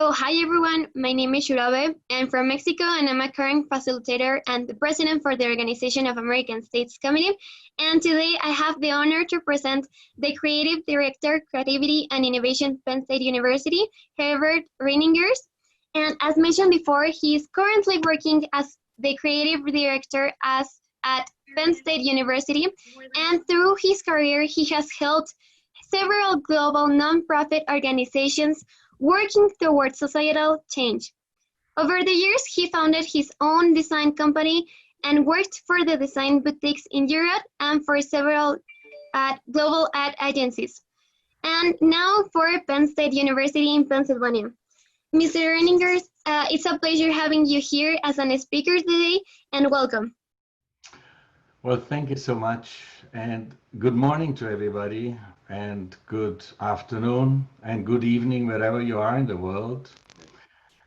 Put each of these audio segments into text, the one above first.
So, hi everyone, my name is Shurabe. I'm from Mexico and I'm a current facilitator and the president for the Organization of American States Committee. And today I have the honor to present the Creative Director, Creativity and Innovation, Penn State University, Herbert Reiningers. And as mentioned before, he is currently working as the Creative Director at Penn State University. And through his career, he has helped several global nonprofit organizations working towards societal change. Over the years, he founded his own design company and worked for the design boutiques in Europe and for several global ad agencies, and now for Penn State University in Pennsylvania. Mr. Reiningers, it's a pleasure having you here as a speaker today, and welcome. Well, thank you so much, and good morning to everybody, and good afternoon, and good evening, wherever you are in the world.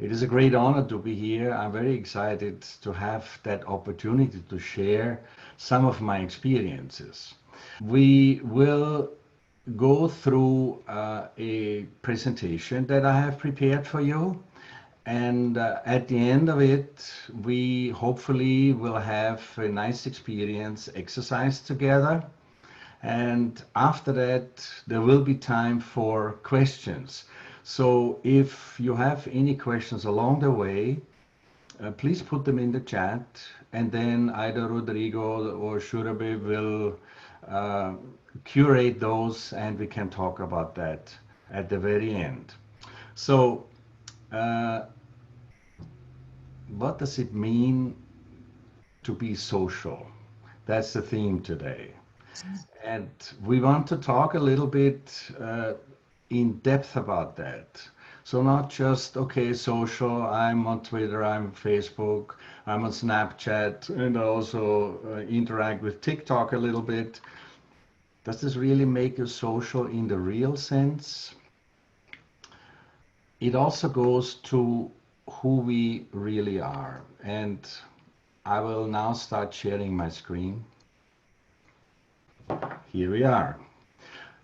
It is a great honor to be here. I'm very excited to have that opportunity to share some of my experiences. We will go through a presentation that I have prepared for you. And at the end of it, we hopefully will have a nice experience, exercise together. And after that, there will be time for questions. So if you have any questions along the way, please put them in the chat. And then either Rodrigo or Shurabe will curate those and we can talk about that at the very end. So, what does it mean to be social? That's the theme today. And we want to talk a little bit in depth about that. So not just, okay, social, I'm on Twitter, I'm on Facebook, I'm on Snapchat, and I also interact with TikTok a little bit. Does this really make you social in the real sense? It also goes to who we really are. And I will now start sharing my screen. Here we are.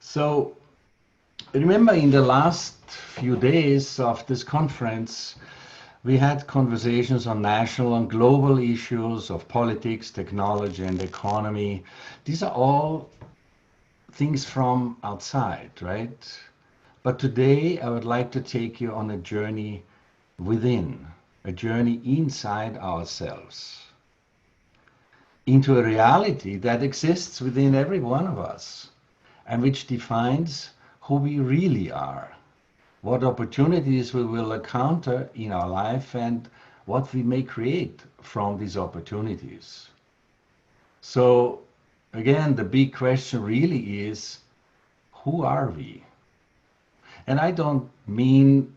So remember, in the last few days of this conference, we had conversations on national and global issues of politics, technology, and economy. These are all things from outside, right? But today I would like to take you on a journey within, a journey inside ourselves, into a reality that exists within every one of us and which defines who we really are, what opportunities we will encounter in our life, and what we may create from these opportunities. So again, the big question really is, who are we? And I don't mean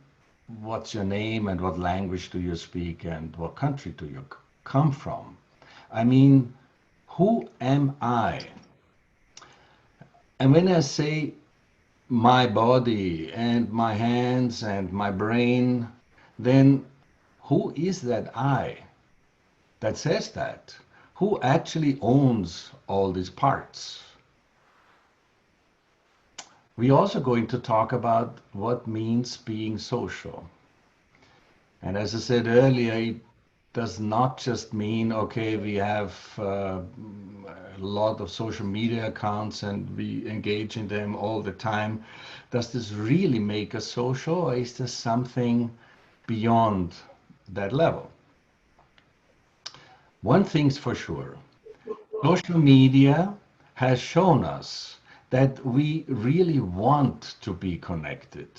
what's your name and what language do you speak and what country do you come from. I mean, who am I? And when I say my body and my hands and my brain, then who is that I that says that? Who actually owns all these parts? We're also going to talk about what means being social. And as I said earlier, it does not just mean, okay, we have a lot of social media accounts and we engage in them all the time. Does this really make us social, or is there something beyond that level? One thing's for sure, social media has shown us that we really want to be connected.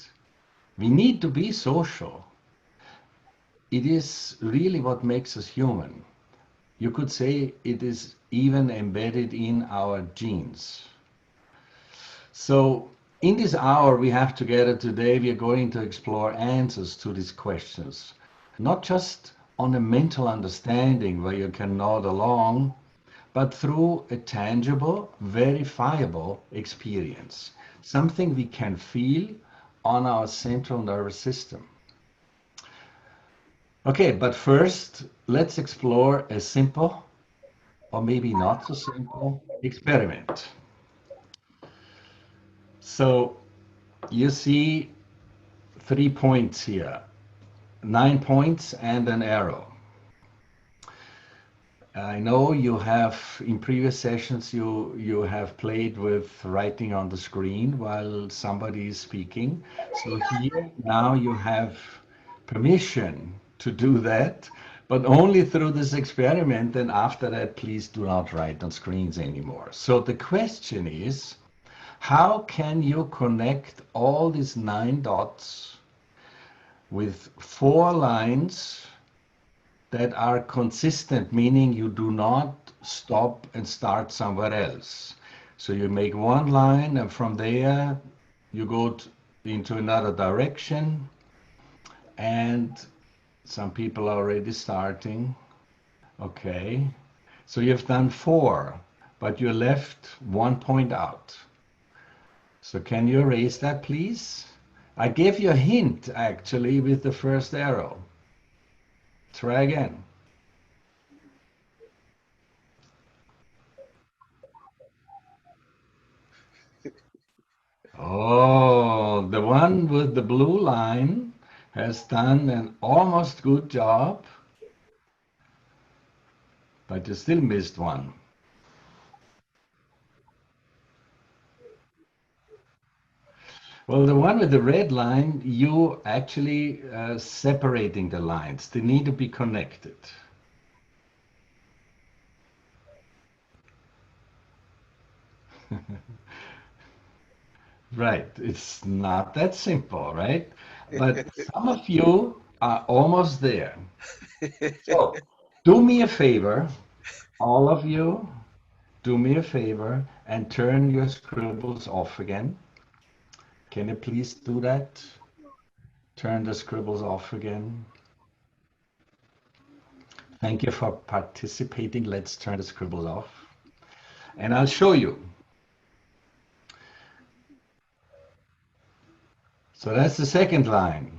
We need to be social. It is really what makes us human. You could say it is even embedded in our genes. So in this hour we have together today, we are going to explore answers to these questions, not just on a mental understanding where you can nod along, but through a tangible, verifiable experience, something we can feel on our central nervous system. Okay, but first, let's explore a simple, or maybe not so simple, experiment. So you see 3 points here. 9 points and an arrow. I know you have, in previous sessions, you have played with writing on the screen while somebody is speaking. So here now you have permission to do that, but only through this experiment. And after that, please do not write on screens anymore. So the question is, how can you connect all these 9 dots with 4 lines that are consistent, meaning you do not stop and start somewhere else. So you make one line and from there you go into another direction, and some people are already starting. Okay, so you've done 4, but you left 1 point out. So can you erase that, please? I gave you a hint actually with the first arrow. Try again. Oh, the one with the blue line has done an almost good job, but you still missed one. Well, the one with the red line, you actually separating the lines. They need to be connected. Right, it's not that simple, right? But some of you are almost there. So do me a favor, all of you, do me a favor and turn your scribbles off again. Can you please do that? Turn the scribbles off again. Thank you for participating. Let's turn the scribbles off. And I'll show you. So that's the second line.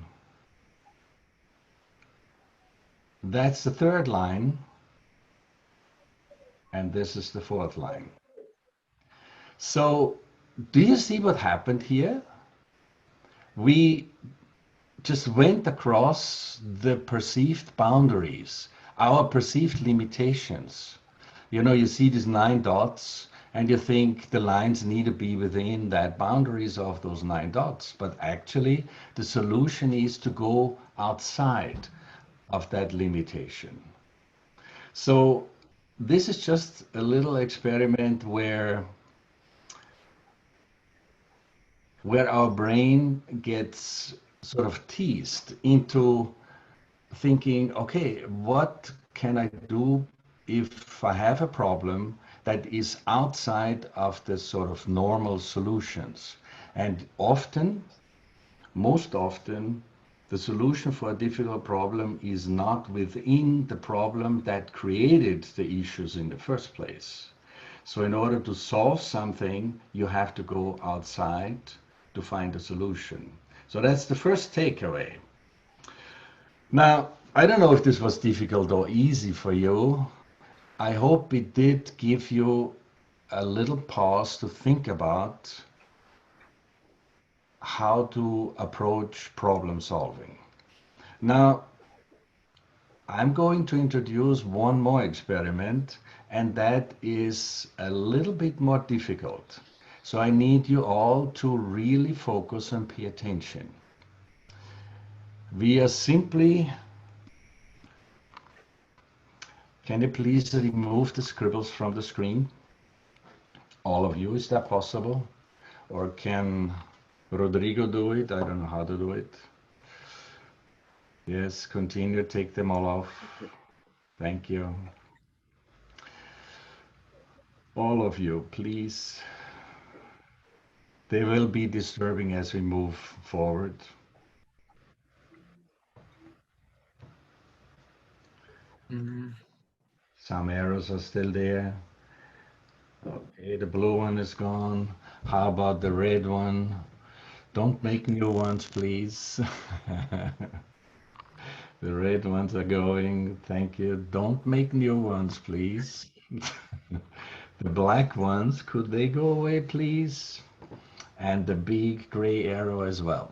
That's the third line. And this is the fourth line. So do you see what happened here? We just went across the perceived boundaries, our perceived limitations. You know, you see these 9 dots and you think the lines need to be within that boundaries of those 9 dots. But actually, the solution is to go outside of that limitation. So this is just a little experiment where our brain gets sort of teased into thinking, okay, what can I do if I have a problem that is outside of the sort of normal solutions? And often, most often, the solution for a difficult problem is not within the problem that created the issues in the first place. So in order to solve something, you have to go outside to find a solution. So that's the first takeaway. Now, I don't know if this was difficult or easy for you. I hope it did give you a little pause to think about how to approach problem solving. Now, I'm going to introduce one more experiment, and that is a little bit more difficult. So I need you all to really focus and pay attention. We are simply, can you please remove the scribbles from the screen? All of you, is that possible? Or can Rodrigo do it? I don't know how to do it. Yes, continue, take them all off. Thank you. All of you, please. They will be disturbing as we move forward. Some arrows are still there. Okay, the blue one is gone. How about the red one? Don't make new ones, please. The red ones are going. Thank you. Don't make new ones, please. The black ones, could they go away, please? And the big gray arrow as well.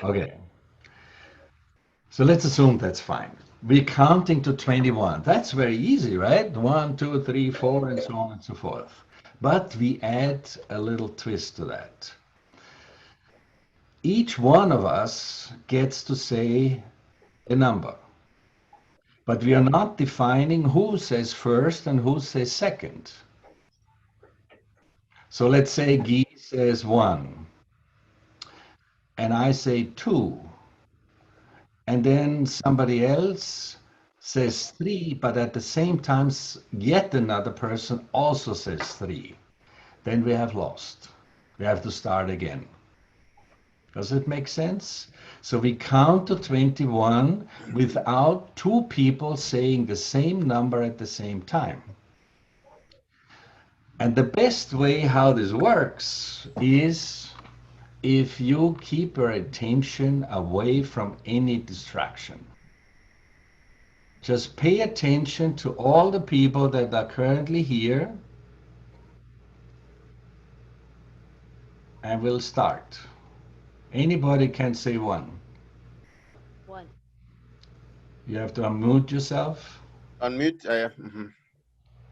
Okay. So let's assume that's fine. We're counting to 21. That's very easy, right? 1, 2, 3, 4, and so on and so forth. But we add a little twist to that. Each one of us gets to say a number. But we are not defining who says first and who says second. So let's say Guy says 1, and I say 2, and then somebody else says 3, but at the same time, yet another person also says 3. Then we have lost. We have to start again. Does it make sense? So we count to 21 without two people saying the same number at the same time. And the best way how this works is if you keep your attention away from any distraction. Just pay attention to all the people that are currently here, and we'll start. Anybody can say 1. 1. You have to unmute yourself. Unmute.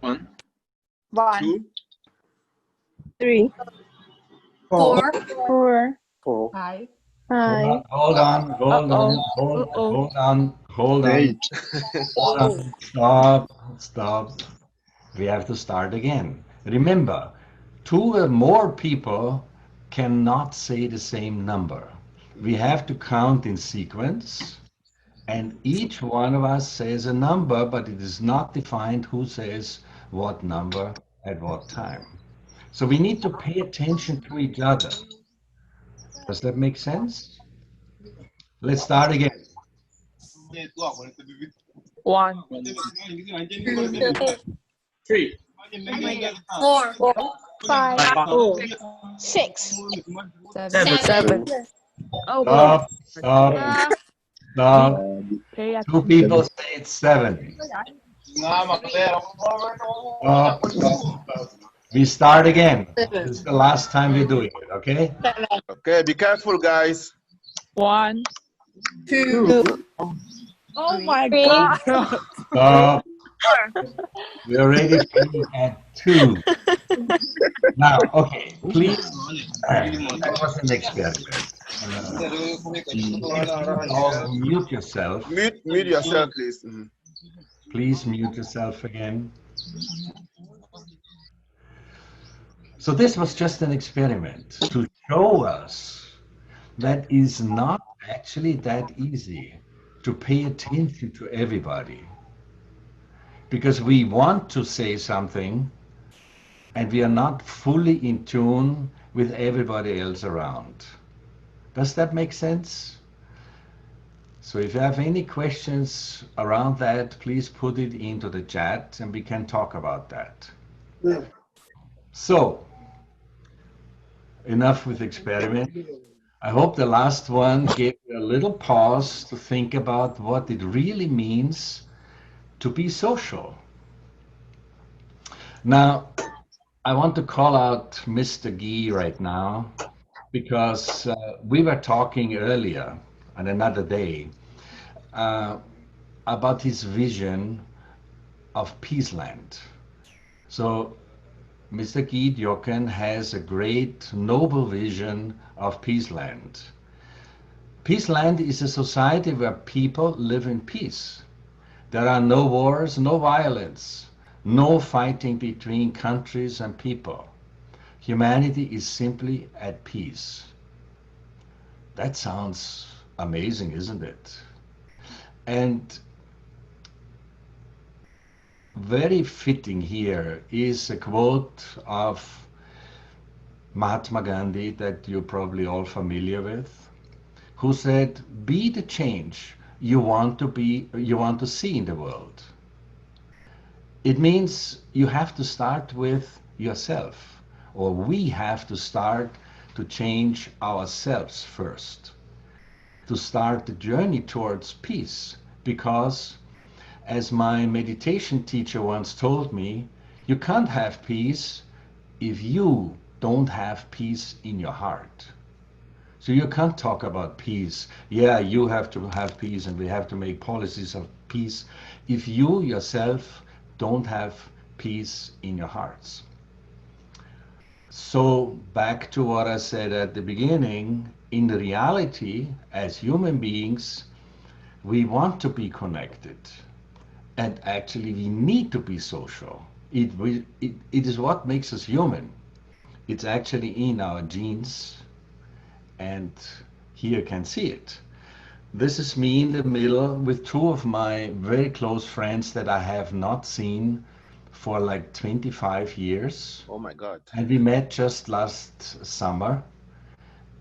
1, 2, 3, 4, 4, 5, Hold on. Stop. We have to start again. Remember, 2 or more people cannot say the same number. We have to count in sequence, and each one of us says a number, but it is not defined who says what number at what time. So we need to pay attention to each other. Does that make sense? Let's start again. 1, 3, 4, 5, 4, 6, 7, Stop. Two people say it's 7. We start again. This is the last time we're doing it, okay? Okay, be careful, guys. 1, 2, oh my God. Stop. We already finished at 2. Now, okay, please. That was an experiment. Mute yourself. Mute yourself, please. Please mute yourself again. So this was just an experiment to show us that is not actually that easy to pay attention to everybody. Because we want to say something and we are not fully in tune with everybody else around. Does that make sense? So if you have any questions around that, please put it into the chat and we can talk about that. Yeah. So, enough with experiment. I hope the last one gave you a little pause to think about what it really means to be social. Now, I want to call out Mr. Guy right now because we were talking earlier on another day about his vision of Peaceland. So Mr. Guy Jochen has a great noble vision of Peaceland. Peaceland is a society where people live in peace. There are no wars, no violence, no fighting between countries and people. Humanity is simply at peace. That sounds amazing, isn't it? And very fitting here is a quote of Mahatma Gandhi that you're probably all familiar with, who said, "Be the change you want to see in the world." It means you have to start with yourself, or we have to start to change ourselves first, to start the journey towards peace, because as my meditation teacher once told me, you can't have peace if you don't have peace in your heart. So you can't talk about peace. Yeah, you have to have peace and we have to make policies of peace if you yourself don't have peace in your hearts. So back to what I said at the beginning, in reality, as human beings, we want to be connected. And actually, we need to be social. It is what makes us human. It's actually in our genes. And here you can see it. This is me in the middle with two of my very close friends that I have not seen for like 25 years. Oh my God. And we met just last summer.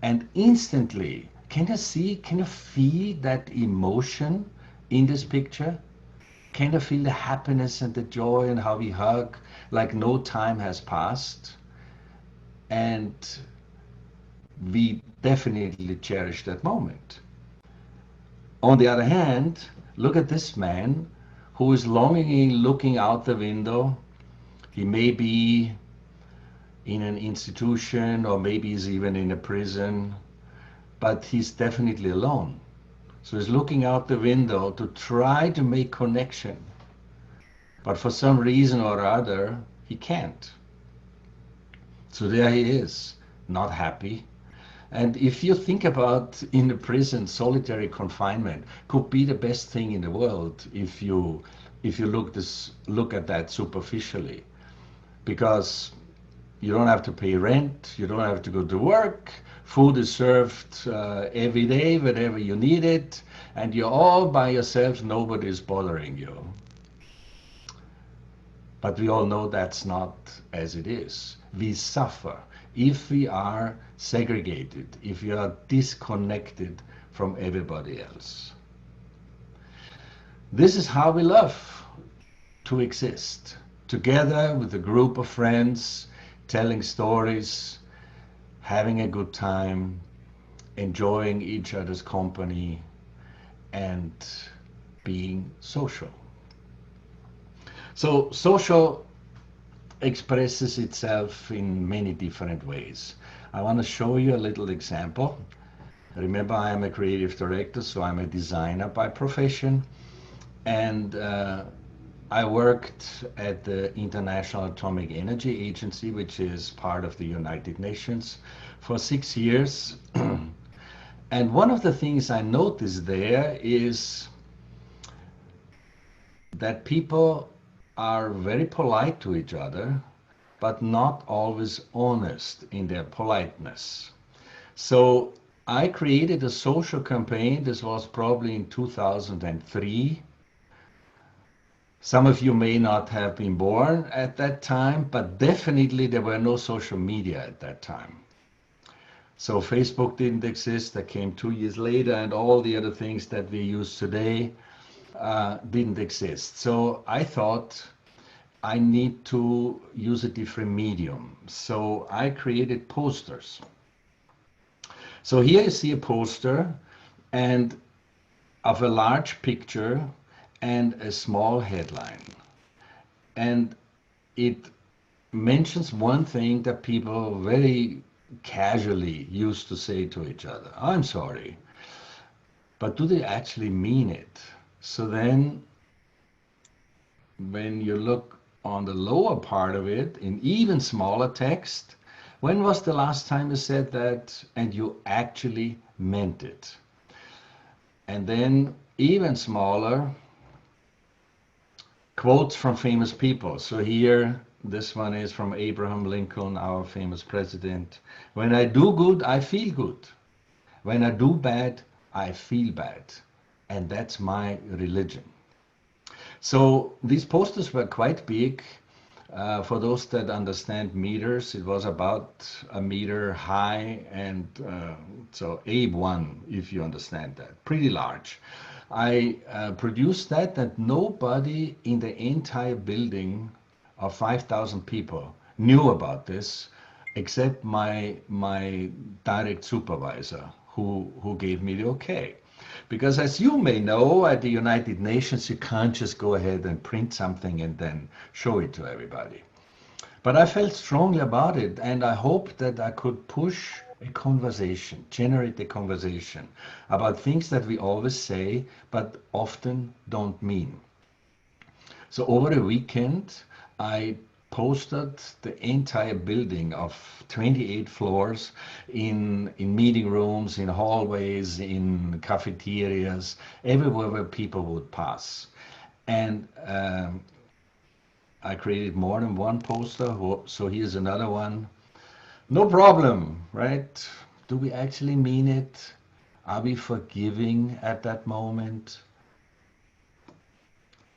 And instantly, can you feel that emotion in this picture? Can you feel the happiness and the joy and how we hug like no time has passed? And we definitely cherish that moment. On the other hand, look at this man who is longingly looking out the window. He may be in an institution or maybe he's even in a prison, but he's definitely alone. So he's looking out the window to try to make connection. But for some reason or other, he can't. So there he is, not happy. And if you think about in the prison, solitary confinement could be the best thing in the world if you look at that superficially, because you don't have to pay rent, you don't have to go to work, food is served every day whenever you need it, and you're all by yourself, nobody is bothering you. But we all know that's not as it is. We suffer if we are segregated, if we are disconnected from everybody else. This is how we love to exist, together with a group of friends, telling stories, having a good time, enjoying each other's company, and being social. So social expresses itself in many different ways. I want to show you a little example. Remember, I am a creative director, so I'm a designer by profession. And I worked at the International Atomic Energy Agency, which is part of the United Nations, for 6 years. And one of the things I noticed there is that people are very polite to each other, but not always honest in their politeness. So I created a social campaign. This was probably in 2003. Some of you may not have been born at that time, but definitely there were no social media at that time. So Facebook didn't exist. That came 2 years later, and all the other things that we use today didn't exist. So I thought I need to use a different medium. So I created posters. So here you see a poster and of a large picture and a small headline. And it mentions one thing that people very casually used to say to each other: I'm sorry. But do they actually mean it? So then when you look on the lower part of it in even smaller text, when was the last time you said that and you actually meant it? And then even smaller, quotes from famous people. So here, this one is from Abraham Lincoln, our famous president. When I do good, I feel good. When I do bad, I feel bad. And that's my religion. So these posters were quite big. For those that understand meters, it was about a meter high, and so A1, if you understand that, pretty large. I produced that, and nobody in the entire building of 5,000 people knew about this, except my direct supervisor, who gave me the okay. Because as you may know, at the United Nations, you can't just go ahead and print something and then show it to everybody. But I felt strongly about it, and I hoped that I could push a conversation, generate a conversation about things that we always say but often don't mean. So over the weekend, I posted the entire building of 28 floors in meeting rooms, in hallways, in cafeterias, everywhere where people would pass. And I created more than one poster, so here's another one. No problem, right? Do we actually mean it? Are we forgiving at that moment?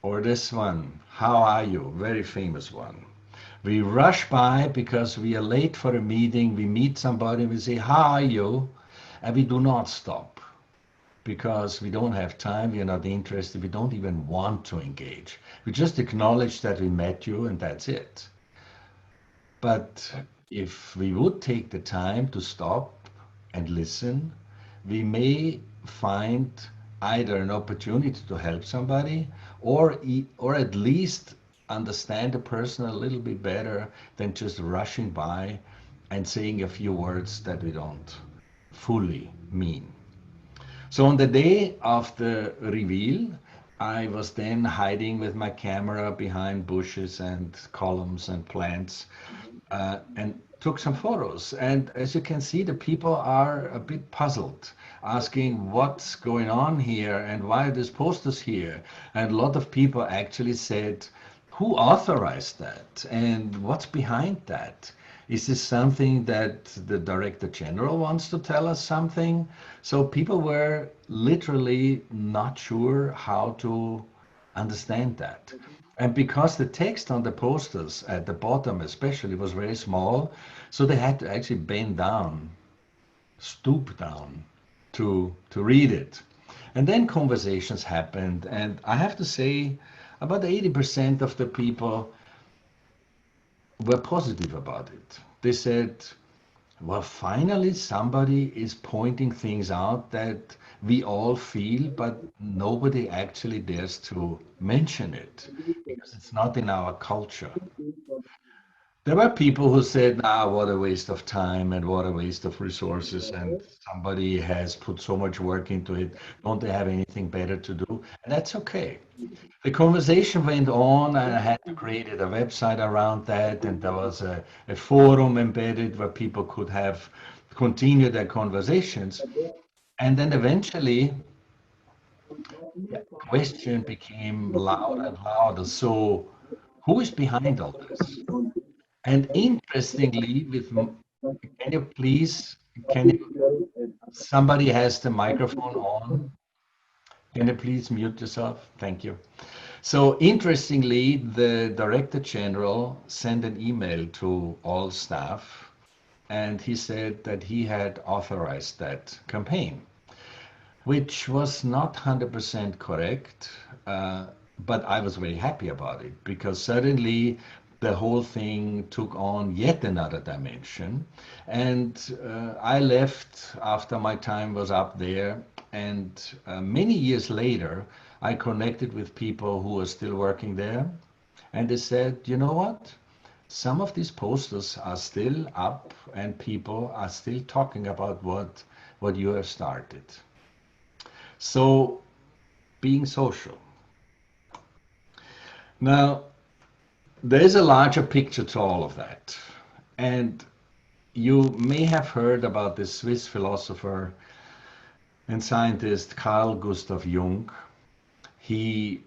Or this one, how are you? Very famous one. We rush by because we are late for a meeting. We meet somebody, we say, how are you? And we do not stop because we don't have time, we are not interested, we don't even want to engage. We just acknowledge that we met you and that's it. But if we would take the time to stop and listen, we may find either an opportunity to help somebody or at least understand a person a little bit better than just rushing by and saying a few words that we don't fully mean. So on the day of the reveal, I was then hiding with my camera behind bushes and columns and plants and took some photos. And as you can see, the people are a bit puzzled, asking what's going on here and why are these posters here? And a lot of people actually said, who authorized that? And what's behind that? Is this something that the Director General wants to tell us something? So people were literally not sure how to understand that. And because the text on the posters at the bottom especially was very small, so they had to actually bend down, stoop down to read it. And then conversations happened, and I have to say about 80% of the people were positive about it. They said, well, finally somebody is pointing things out that we all feel, but nobody actually dares to mention it because it's not in our culture. There were people who said, ah, what a waste of time and what a waste of resources, and somebody has put so much work into it. Don't they have anything better to do? And that's okay. The conversation went on, and I had created a website around that, and there was a forum embedded where people could have continued their conversations. And then eventually, the question became louder and louder. So, who is behind all this? And interestingly, can you please, can you, somebody has the microphone on? Can you please mute yourself? Thank you. So interestingly, the Director General sent an email to all staff, and he said that he had authorized that campaign, which was not 100% correct, but I was very happy about it because suddenly the whole thing took on yet another dimension. And I left after my time was up there, and many years later, I connected with people who are still working there, and they said, you know what? Some of these posters are still up, and people are still talking about what you have started. So, being social. Now, there's a larger picture to all of that. And you may have heard about this Swiss philosopher and scientist Carl Gustav Jung. He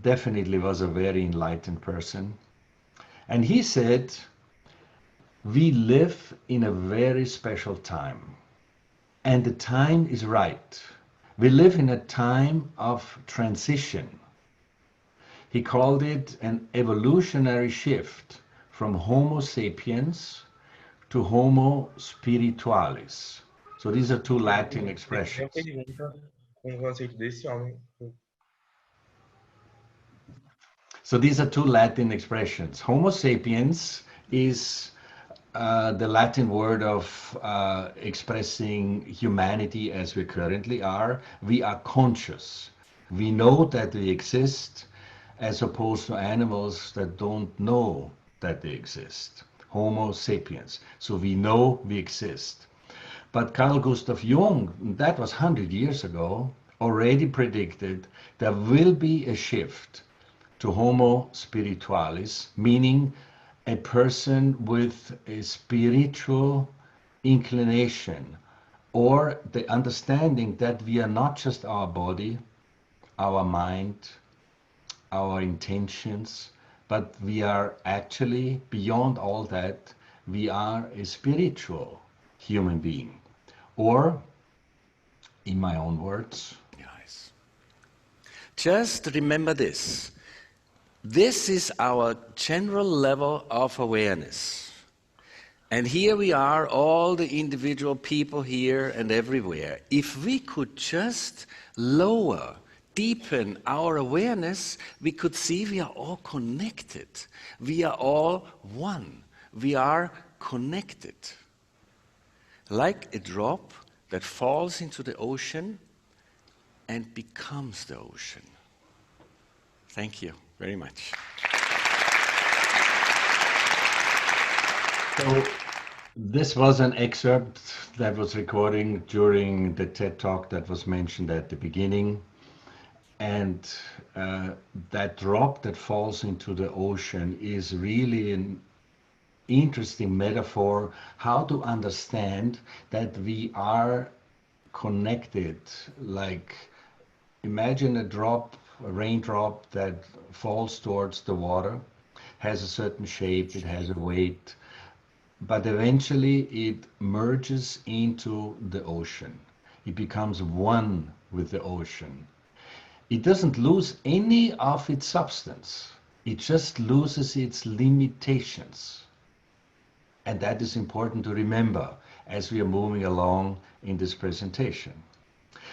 definitely was a very enlightened person. And he said, we live in a very special time. And the time is right. We live in a time of transition. He called it an evolutionary shift from Homo sapiens to Homo spiritualis. So these are two Latin expressions. So these are two Latin expressions. Homo sapiens is the Latin word of expressing humanity as we currently are. We are conscious. We know that we exist, as opposed to animals that don't know that they exist. Homo sapiens. So we know we exist. But Carl Gustav Jung, that was 100 years ago, already predicted there will be a shift to Homo spiritualis, meaning a person with a spiritual inclination, or the understanding that we are not just our body, our mind, our intentions, but we are actually beyond all that. We are a spiritual human being. Or, in my own words, guys, just remember this. This is our general level of awareness. And here we are, all the individual people here and everywhere. If we could just lower, deepen our awareness, we could see we are all connected. We are all one. We are connected. Like a drop that falls into the ocean and becomes the ocean. Thank you very much. So this was an excerpt that was recording during the TED Talk that was mentioned at the beginning. And that drop that falls into the ocean is really an interesting metaphor how to understand that we are connected. Like, imagine a raindrop that falls towards the water, has a certain shape, it has a weight, but eventually it merges into the ocean. It becomes one with the ocean. It doesn't lose any of its substance. It just loses its limitations. And that is important to remember as we are moving along in this presentation.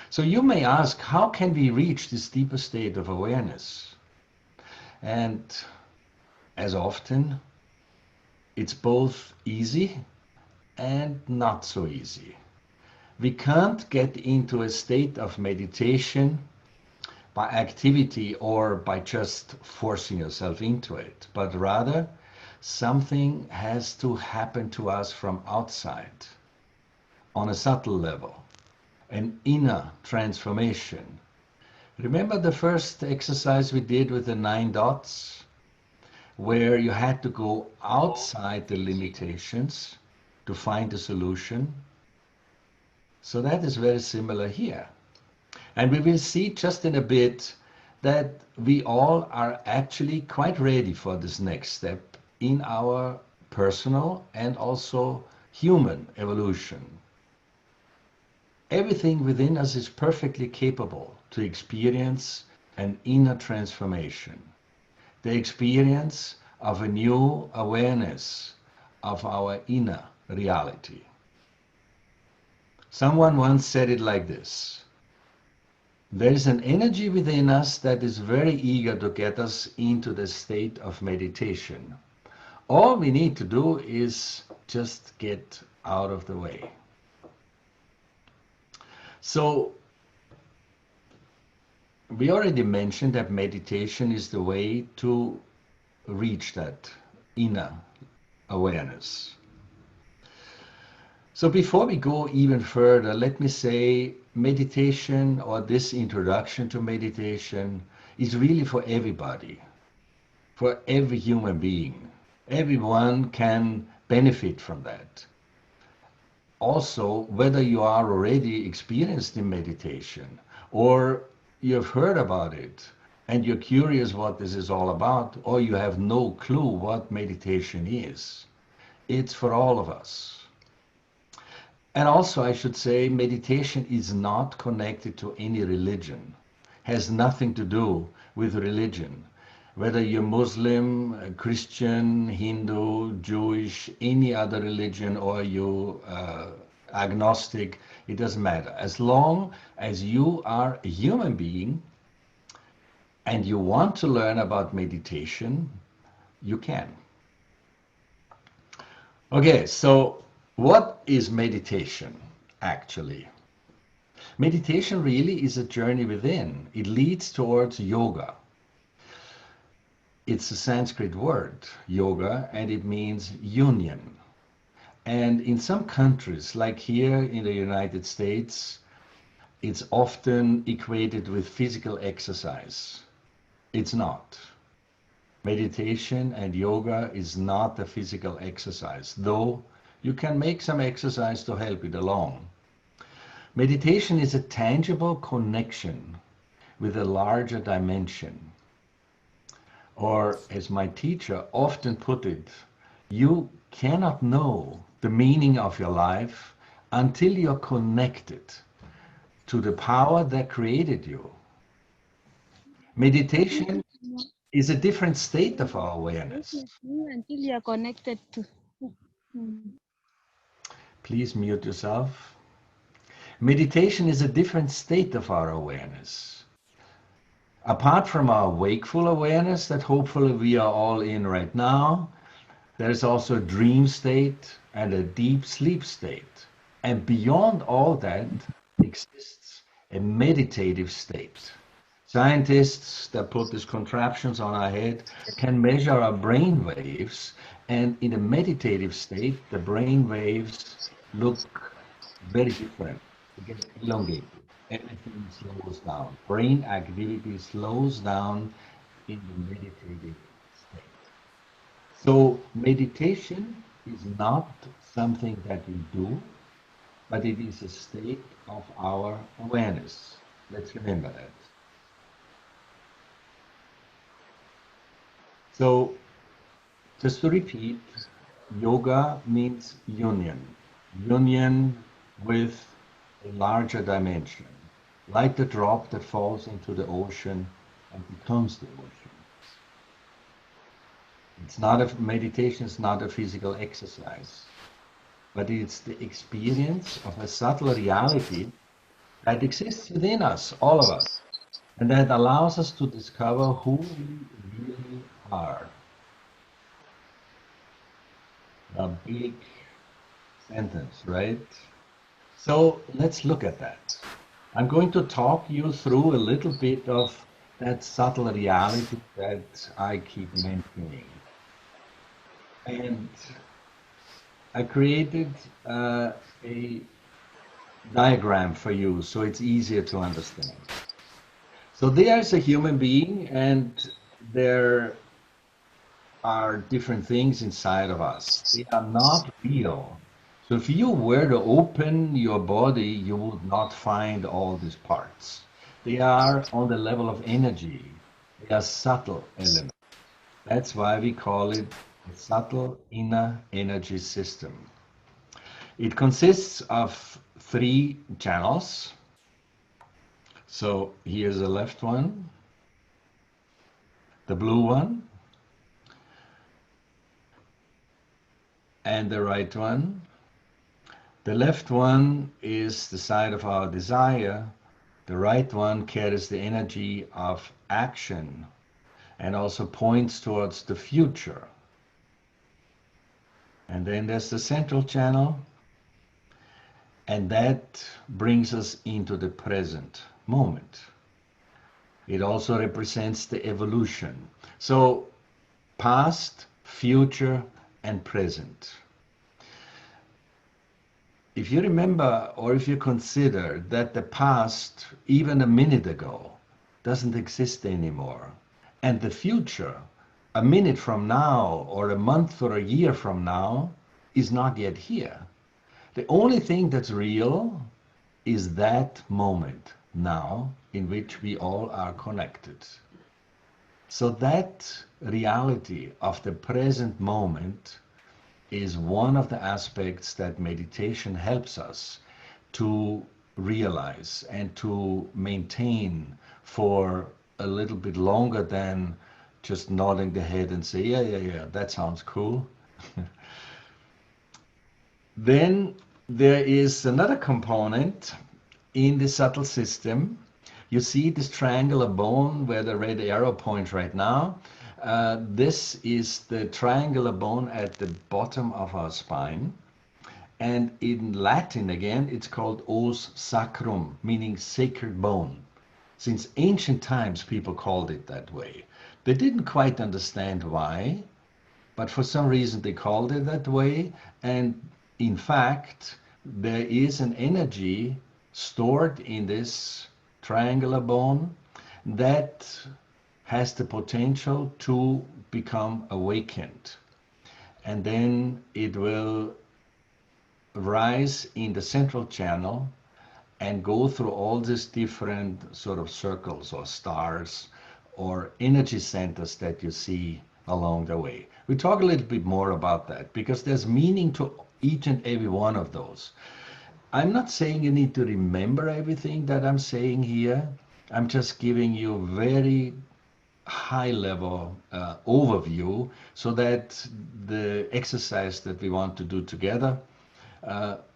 So you may ask, how can we reach this deeper state of awareness? And as often, it's both easy and not so easy. We can't get into a state of meditation by activity or by just forcing yourself into it, but rather something has to happen to us from outside on a subtle level, an inner transformation. Remember the first exercise we did with the 9 dots, where you had to go outside the limitations to find a solution? So that is very similar here. And we will see just in a bit that we all are actually quite ready for this next step in our personal and also human evolution. Everything within us is perfectly capable to experience an inner transformation, the experience of a new awareness of our inner reality. Someone once said it like this: there is an energy within us that is very eager to get us into the state of meditation. All we need to do is just get out of the way. So, we already mentioned that meditation is the way to reach that inner awareness. So before we go even further, let me say meditation, or this introduction to meditation, is really for everybody, for every human being. Everyone can benefit from that. Also, whether you are already experienced in meditation or you've heard about it and you're curious what this is all about, or you have no clue what meditation is, it's for all of us. And also, I should say, meditation is not connected to any religion, has nothing to do with religion. Whether you're Muslim, Christian, Hindu, Jewish, any other religion, or you agnostic, it doesn't matter. As long as you are a human being and you want to learn about meditation, you can. Okay, so what is meditation actually? Meditation really is a journey within. It leads towards yoga. It's a Sanskrit word, yoga, and it means union. And in some countries, like here in the United States, it's often equated with physical exercise. It's not. Meditation and yoga is not a physical exercise, though you can make some exercise to help it along. Meditation is a tangible connection with a larger dimension. Or, as my teacher often put it, you cannot know the meaning of your life until you're connected to the power that created you. Meditation is a different state of our awareness. Until you are connected to. Please mute yourself. Meditation is a different state of our awareness. Apart from our wakeful awareness that hopefully we are all in right now, there's also a dream state and a deep sleep state. And beyond all that exists a meditative state. Scientists that put these contraptions on our head can measure our brain waves, and in a meditative state, the brain waves look very different. They get elongated. Everything slows down. Brain activity slows down in the meditative state. So meditation is not something that we do, but it is a state of our awareness. Let's remember that. So, just to repeat, yoga means union. Union with a larger dimension, like the drop that falls into the ocean and becomes the ocean. It's not a meditation, is not a physical exercise, but it's the experience of a subtle reality that exists within us, all of us, and that allows us to discover who we really are. A big sentence, right? So let's look at that. I'm going to talk you through a little bit of that subtle reality that I keep mentioning. And I created a diagram for you so it's easier to understand. So there's a human being, and there are different things inside of us. They are not real. So if you were to open your body, you would not find all these parts. They are on the level of energy. They are subtle elements. That's why we call it a subtle inner energy system. It consists of 3 channels. So here's the left one, the blue one, and the right one. The left one is the side of our desire. The right one carries the energy of action and also points towards the future. And then there's the central channel, and that brings us into the present moment. It also represents the evolution. So past, future, and present. If you remember, or if you consider that the past, even a minute ago, doesn't exist anymore, and the future, a minute from now, or a month or a year from now, is not yet here. The only thing that's real is that moment now in which we all are connected. So that reality of the present moment is one of the aspects that meditation helps us to realize and to maintain for a little bit longer than just nodding the head and say, yeah, that sounds cool. Then there is another component in the subtle system. You see this triangular bone where the red arrow points right now. This is the triangular bone at the bottom of our spine. And in Latin, again, it's called os sacrum, meaning sacred bone. Since ancient times, people called it that way. They didn't quite understand why, but for some reason they called it that way. And in fact, there is an energy stored in this triangular bone that has the potential to become awakened. And then it will rise in the central channel and go through all these different sort of circles or stars or energy centers that you see along the way. We talk a little bit more about that because there's meaning to each and every one of those. I'm not saying you need to remember everything that I'm saying here. I'm just giving you very high level overview so that the exercise that we want to do together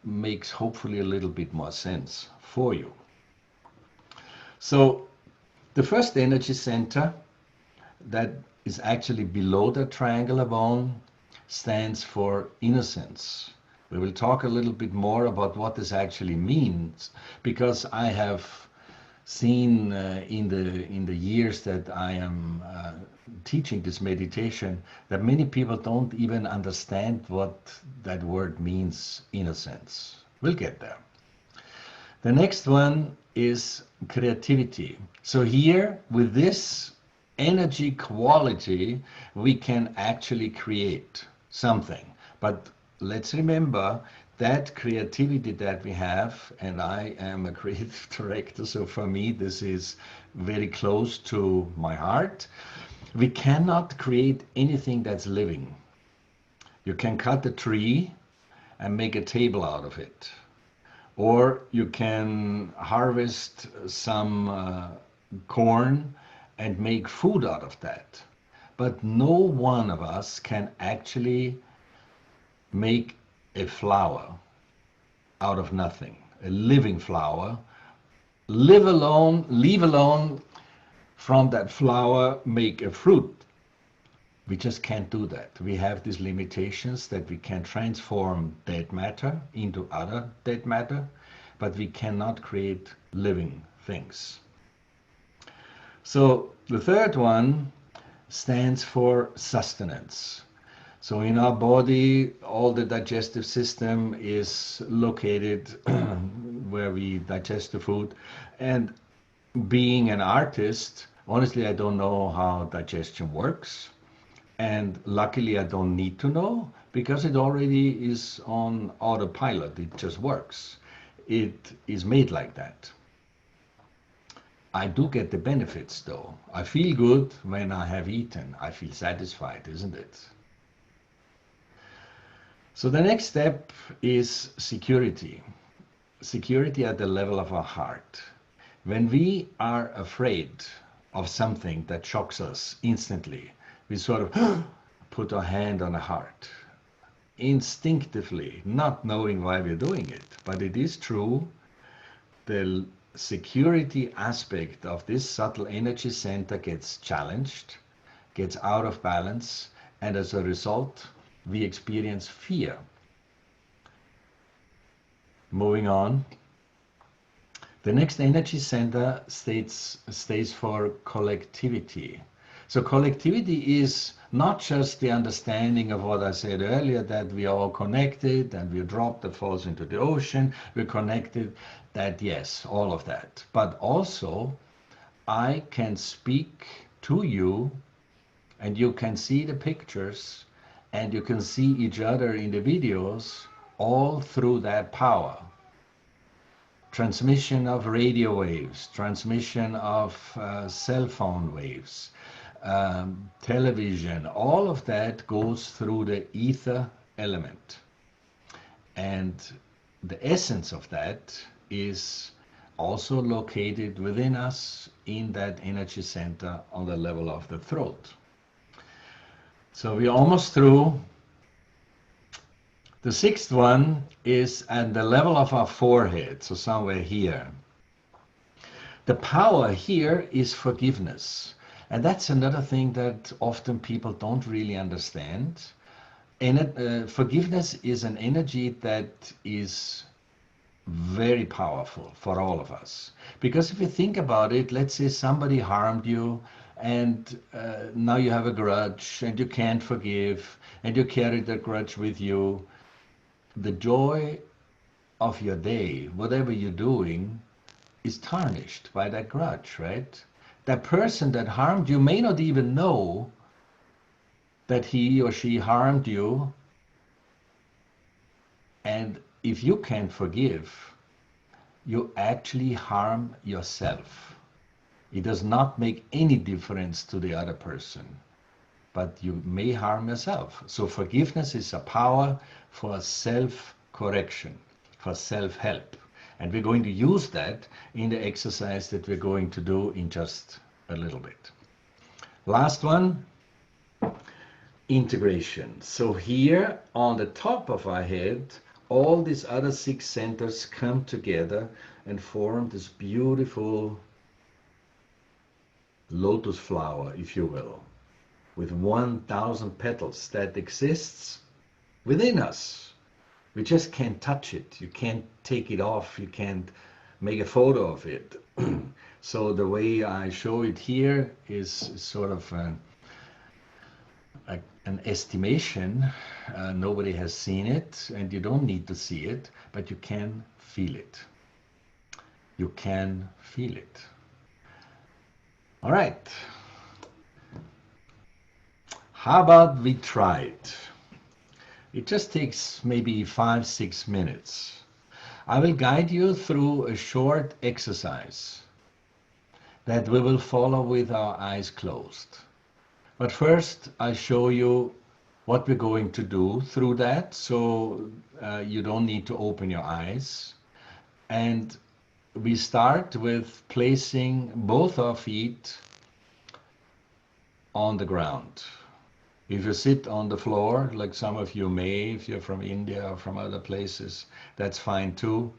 makes hopefully a little bit more sense for you. So the first energy center that is actually below the triangular bone stands for innocence. We will talk a little bit more about what this actually means, because I have seen in the years that I am teaching this meditation that many people don't even understand what that word means, innocence. We'll get there. The next one is creativity. So here, with this energy quality, we can actually create something. But let's remember that creativity that we have, and I am a creative director, so for me this is very close to my heart. We cannot create anything that's living. You can cut a tree and make a table out of it. Or you can harvest some corn and make food out of that. But no one of us can actually make a flower out of nothing, a living flower. Leave alone from that flower, make a fruit. We just can't do that. We have these limitations that we can transform dead matter into other dead matter, but we cannot create living things. So the third one stands for sustenance. So in our body, all the digestive system is located where we digest the food. And being an artist, honestly, I don't know how digestion works. And luckily, I don't need to know because it already is on autopilot. It just works. It is made like that. I do get the benefits though. I feel good when I have eaten. I feel satisfied, isn't it? So the next step is security. Security at the level of our heart. When we are afraid of something that shocks us instantly, we sort of put our hand on the heart. Instinctively, not knowing why we're doing it. But it is true, the security aspect of this subtle energy center gets challenged, gets out of balance, and as a result, we experience fear. Moving on. The next energy center stays for collectivity. So collectivity is not just the understanding of what I said earlier, that we are all connected and we're a drop that falls into the ocean, we're connected, that yes, all of that. But also, I can speak to you and you can see the pictures and you can see each other in the videos, all through that power. Transmission of radio waves, transmission of cell phone waves, television, all of that goes through the ether element. And the essence of that is also located within us in that energy center on the level of the throat. So we're almost through. The sixth one is at the level of our forehead, so somewhere here. The power here is forgiveness. And that's another thing that often people don't really understand. And forgiveness is an energy that is very powerful for all of us. Because if you think about it, let's say somebody harmed you and now you have a grudge and you can't forgive and you carry that grudge with you. The joy of your day, whatever you're doing, is tarnished by that grudge, right? That person that harmed you may not even know that he or she harmed you. And if you can't forgive, you actually harm yourself. It does not make any difference to the other person, but you may harm yourself. So forgiveness is a power for self-correction, for self-help. And we're going to use that in the exercise that we're going to do in just a little bit. Last one, integration. So here on the top of our head, all these other 6 centers come together and form this beautiful lotus flower, if you will, with 1,000 petals that exists within us. We just can't touch it. You can't take it off. You can't make a photo of it. So the way I show it here is sort of an estimation. Nobody has seen it, and you don't need to see it, but you can feel it. You can feel it. All right. How about we try it? It just takes maybe 5-6 minutes. I will guide you through a short exercise that we will follow with our eyes closed. But first, I show you what we're going to do through that, so you don't need to open your eyes. And we start with placing both our feet on the ground. If you sit on the floor, like some of you may, if you're from India or from other places, that's fine too.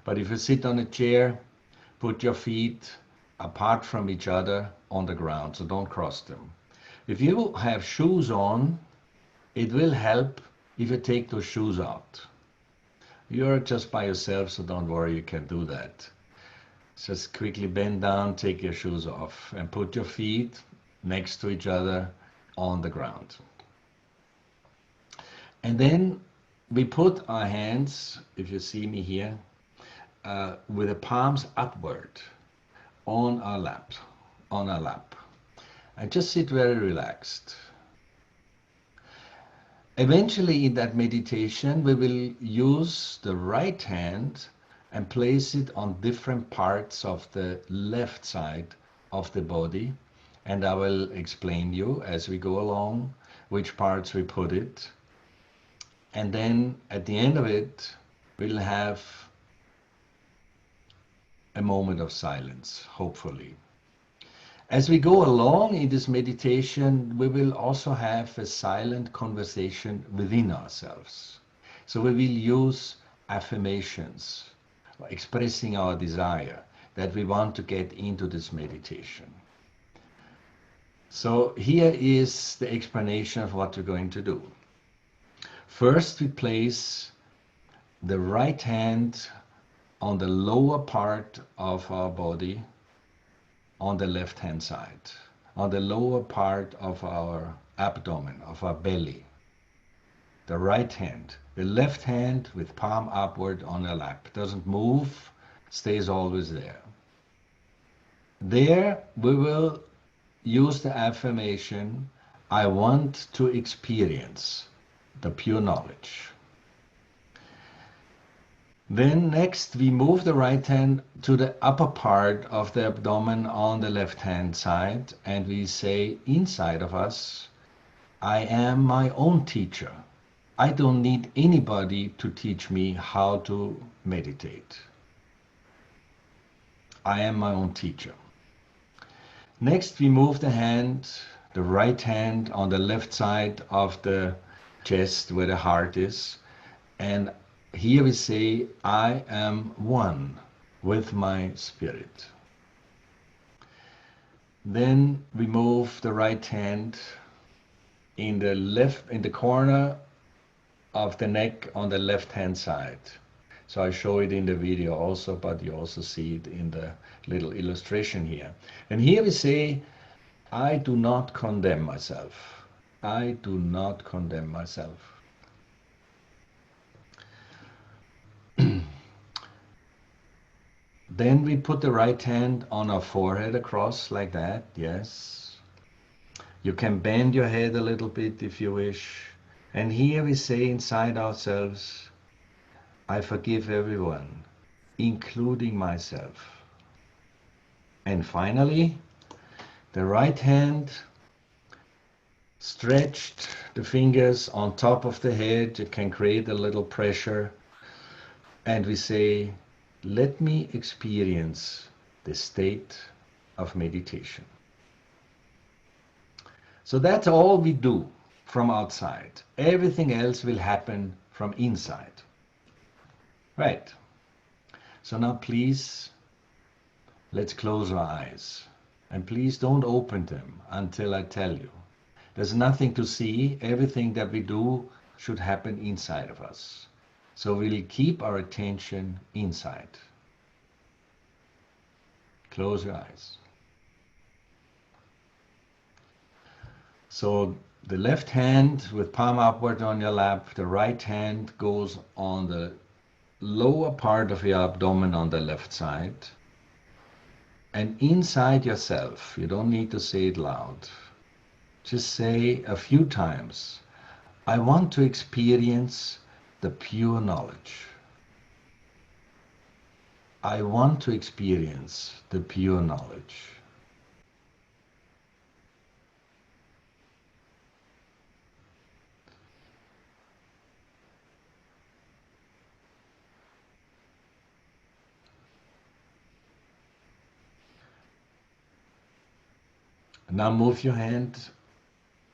But if you sit on a chair, put your feet apart from each other on the ground, so don't cross them. If you have shoes on, it will help if you take those shoes out. You're just by yourself, so don't worry, you can do that. Just quickly bend down, take your shoes off, and put your feet next to each other on the ground. And then we put our hands, if you see me here, with the palms upward on our lap, and just sit very relaxed. Eventually in that meditation, we will use the right hand and place it on different parts of the left side of the body. And I will explain you as we go along which parts we put it. And then at the end of it, we'll have a moment of silence, hopefully. As we go along in this meditation, we will also have a silent conversation within ourselves. So we will use affirmations, expressing our desire that we want to get into this meditation. So here is the explanation of what we're going to do. First, we place the right hand on the lower part of our body on the left hand side, on the lower part of our abdomen, of our belly. The right hand. The left hand with palm upward on the lap. Doesn't move, stays always there. There we will use the affirmation, I want to experience the pure knowledge. Then next we move the right hand to the upper part of the abdomen on the left hand side, and we say inside of us, I am my own teacher. I don't need anybody to teach me how to meditate. I am my own teacher. Next, we move the hand, the right hand on the left side of the chest where the heart is. And here we say, I am one with my spirit. Then we move the right hand in the corner of the neck on the left hand side. So I show it in the video also, but you also see it in the little illustration here. And here we say, I do not condemn myself. I do not condemn myself. Then we put the right hand on our forehead across like that, yes. You can bend your head a little bit if you wish. And here we say inside ourselves, I forgive everyone, including myself. And finally, the right hand stretched, the fingers on top of the head, you can create a little pressure. And we say, let me experience the state of meditation. So that's all we do from outside. Everything else will happen from inside. Right. So now please, let's close our eyes. And please don't open them until I tell you. There's nothing to see. Everything that we do should happen inside of us. So we'll keep our attention inside. Close your eyes. So the left hand with palm upward on your lap, the right hand goes on the lower part of your abdomen on the left side. And inside yourself, you don't need to say it loud. Just say a few times, I want to experience the pure knowledge. I want to experience the pure knowledge. Now move your hand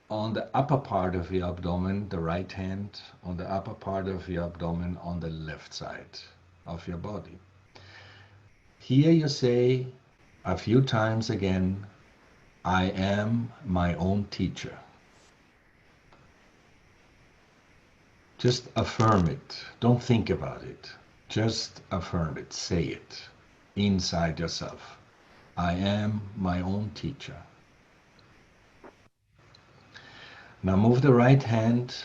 on the upper part of your abdomen, the right hand on the upper part of your abdomen on the left side of your body. Here you say a few times again, I am my own teacher. Just affirm it. Don't think about it. Just affirm it. Say it inside yourself. I am my own teacher. Now move the right hand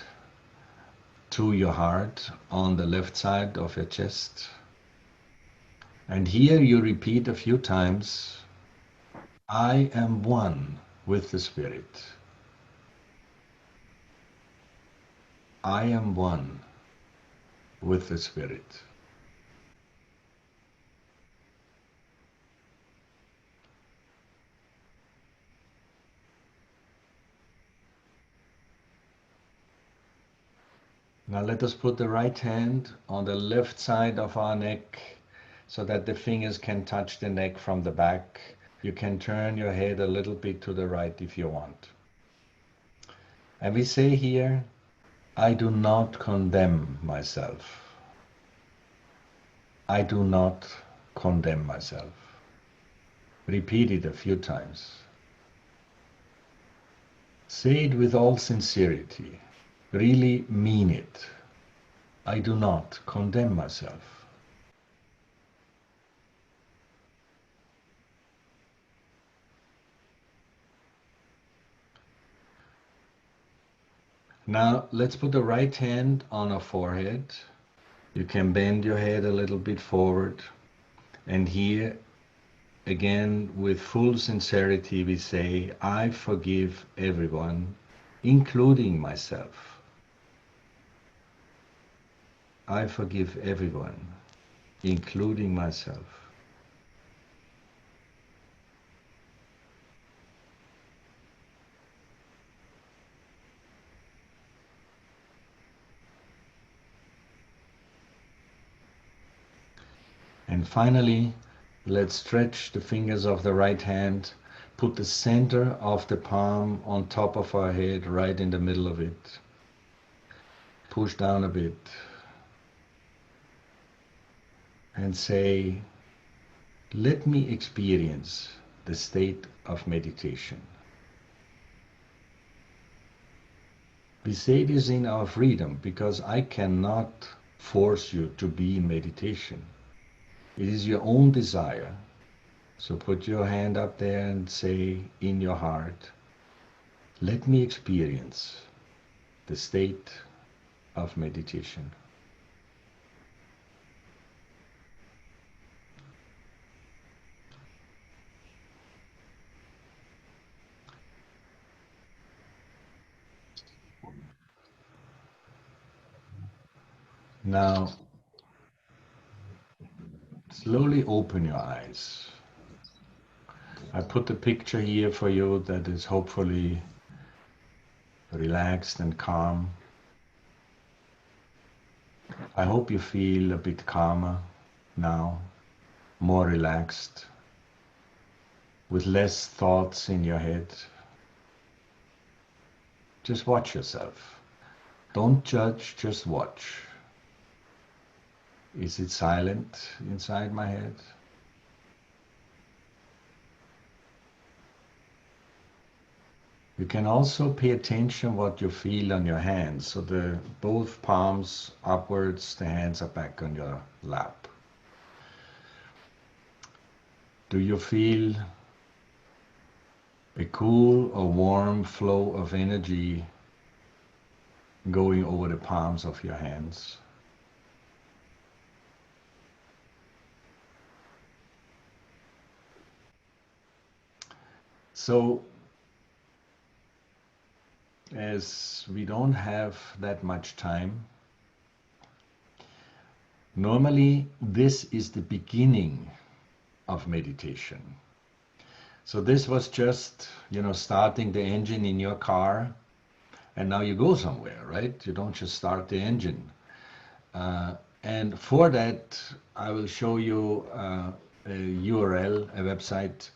to your heart on the left side of your chest. And here you repeat a few times, I am one with the Spirit. I am one with the Spirit. Now let us put the right hand on the left side of our neck so that the fingers can touch the neck from the back. You can turn your head a little bit to the right if you want. And we say here, I do not condemn myself. I do not condemn myself. Repeat it a few times. Say it with all sincerity. Really mean it. I do not condemn myself. Now let's put the right hand on our forehead. You can bend your head a little bit forward. And here again with full sincerity we say, I forgive everyone, including myself. I forgive everyone, including myself. And finally, let's stretch the fingers of the right hand, put the center of the palm on top of our head, right in the middle of it. Push down a bit. And say, let me experience the state of meditation. We say this in our freedom because I cannot force you to be in meditation. It is your own desire. So put your hand up there and say in your heart, let me experience the state of meditation. Now, slowly open your eyes. I put a picture here for you that is hopefully relaxed and calm. I hope you feel a bit calmer now, more relaxed, with less thoughts in your head. Just watch yourself. Don't judge, just watch. Is it silent inside my head? You can also pay attention what you feel on your hands. So both palms upwards, the hands are back on your lap. Do you feel a cool or warm flow of energy going over the palms of your hands? So, as we don't have that much time, normally this is the beginning of meditation. So this was just, starting the engine in your car, and now you go somewhere, right? You don't just start the engine. And for that, I will show you a URL, a website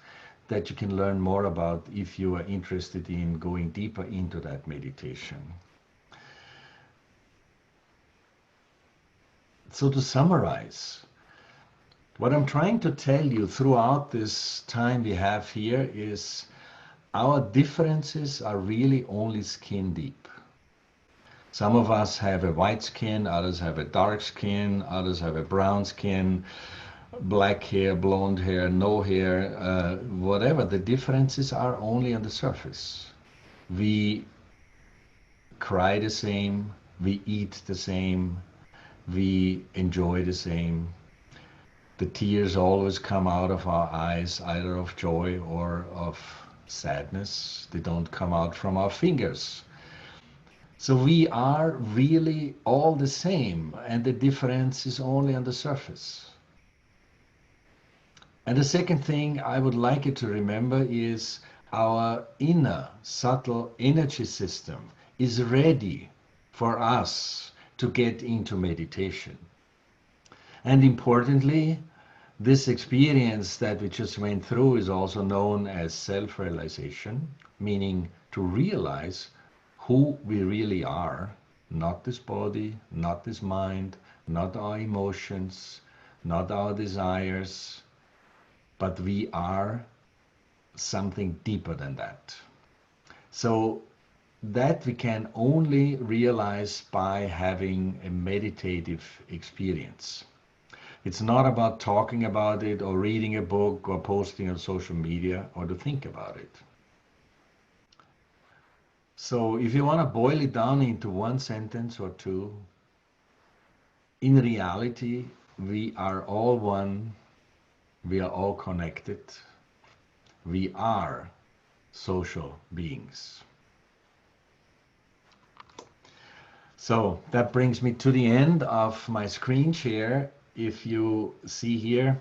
that you can learn more about if you are interested in going deeper into that meditation. So to summarize, what I'm trying to tell you throughout this time we have here is our differences are really only skin deep. Some of us have a white skin, others have a dark skin, others have a brown skin, black hair, blonde hair, no hair, whatever. The differences are only on the surface. We cry the same, we eat the same, we enjoy the same. The tears always come out of our eyes, either of joy or of sadness. They don't come out from our fingers. So we are really all the same, and the difference is only on the surface. And the second thing I would like you to remember is our inner subtle energy system is ready for us to get into meditation. And importantly, this experience that we just went through is also known as self-realization, meaning to realize who we really are, not this body, not this mind, not our emotions, not our desires, but we are something deeper than that. So that we can only realize by having a meditative experience. It's not about talking about it or reading a book or posting on social media or to think about it. So if you want to boil it down into one sentence or two, in reality, we are all one, we are all connected, we are social beings. So that brings me to the end of my screen share. If you see here,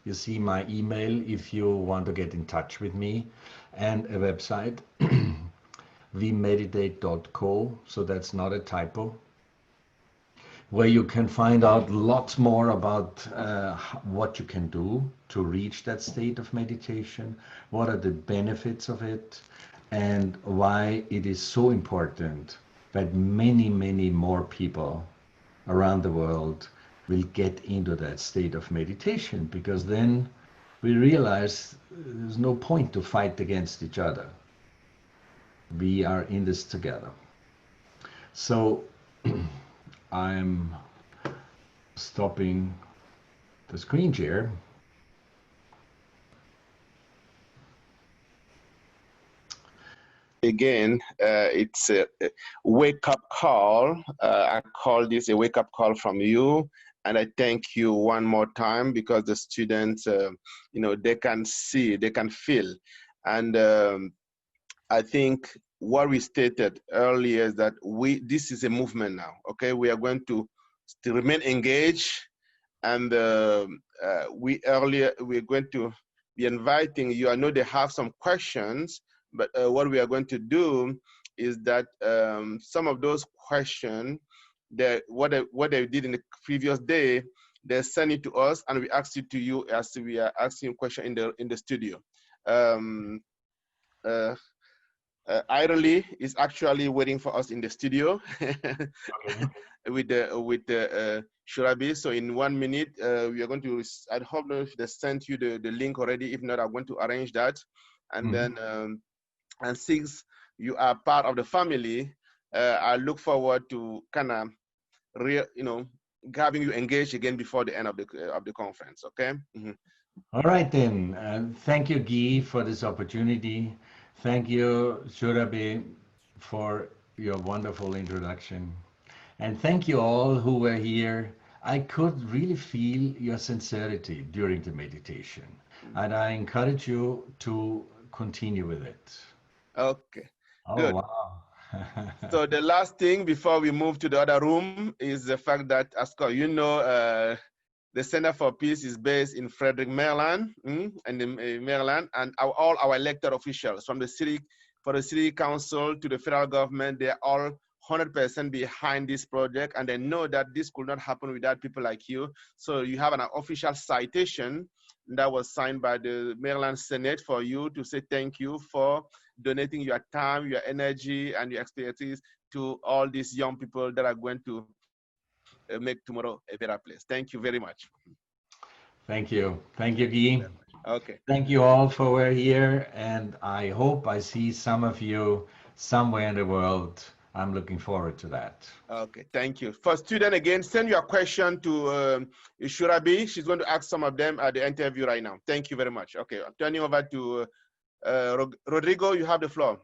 you see my email if you want to get in touch with me, and a website, vmeditate.co, so that's not a typo, where you can find out lots more about what you can do to reach that state of meditation, what are the benefits of it, and why it is so important that many, many more people around the world will get into that state of meditation, because then we realize there's no point to fight against each other. We are in this together. So I'm stopping the screen share. Again, it's a wake-up call. I call this a wake-up call from you, and I thank you one more time because the students, they can see, they can feel, and I think what we stated earlier is that this is a movement now. Okay, we are going to still remain engaged, and we're going to be inviting you. I know they have some questions. But what we are going to do is that some of those questions, what they did in the previous day, they send it to us and we ask it to you as we are asking question in the studio. Idly is actually waiting for us in the studio with Shurabi. So in 1 minute, we are going to. I hope if they sent you the link already. If not, I'm going to arrange that, and then. And since you are part of the family, I look forward to kind of, having you engaged again before the end of the conference. Okay. All right then. Thank you, Guy, for this opportunity. Thank you, Shurabi, for your wonderful introduction. And thank you all who were here. I could really feel your sincerity during the meditation, and I encourage you to continue with it. Okay, oh, good. Wow. So the last thing before we move to the other room is the fact that, as the Center for Peace is based in Frederick, Maryland, and in Maryland, and all our elected officials from the city, for the city council to the federal government, they are all 100% behind this project, and they know that this could not happen without people like you. So you have an official citation that was signed by the Maryland Senate for you to say thank you for donating your time, your energy, and your expertise to all these young people that are going to make tomorrow a better place. Thank you very much. Thank you. Thank you, Guy. Okay. Thank you all for we're here, and I hope I see some of you somewhere in the world. I'm looking forward to that. Okay, thank you. For student, again, send your question to Shurabi. She's going to ask some of them at the interview right now. Thank you very much. Okay, I'm turning over to Rodrigo. You have the floor.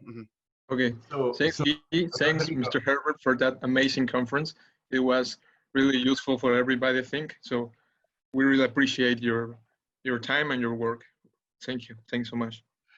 Okay, thanks, Guy. Thanks, Mr. Herbert, for that amazing conference. It was really useful for everybody, I think. So we really appreciate your time and your work. Thank you. Thanks so much.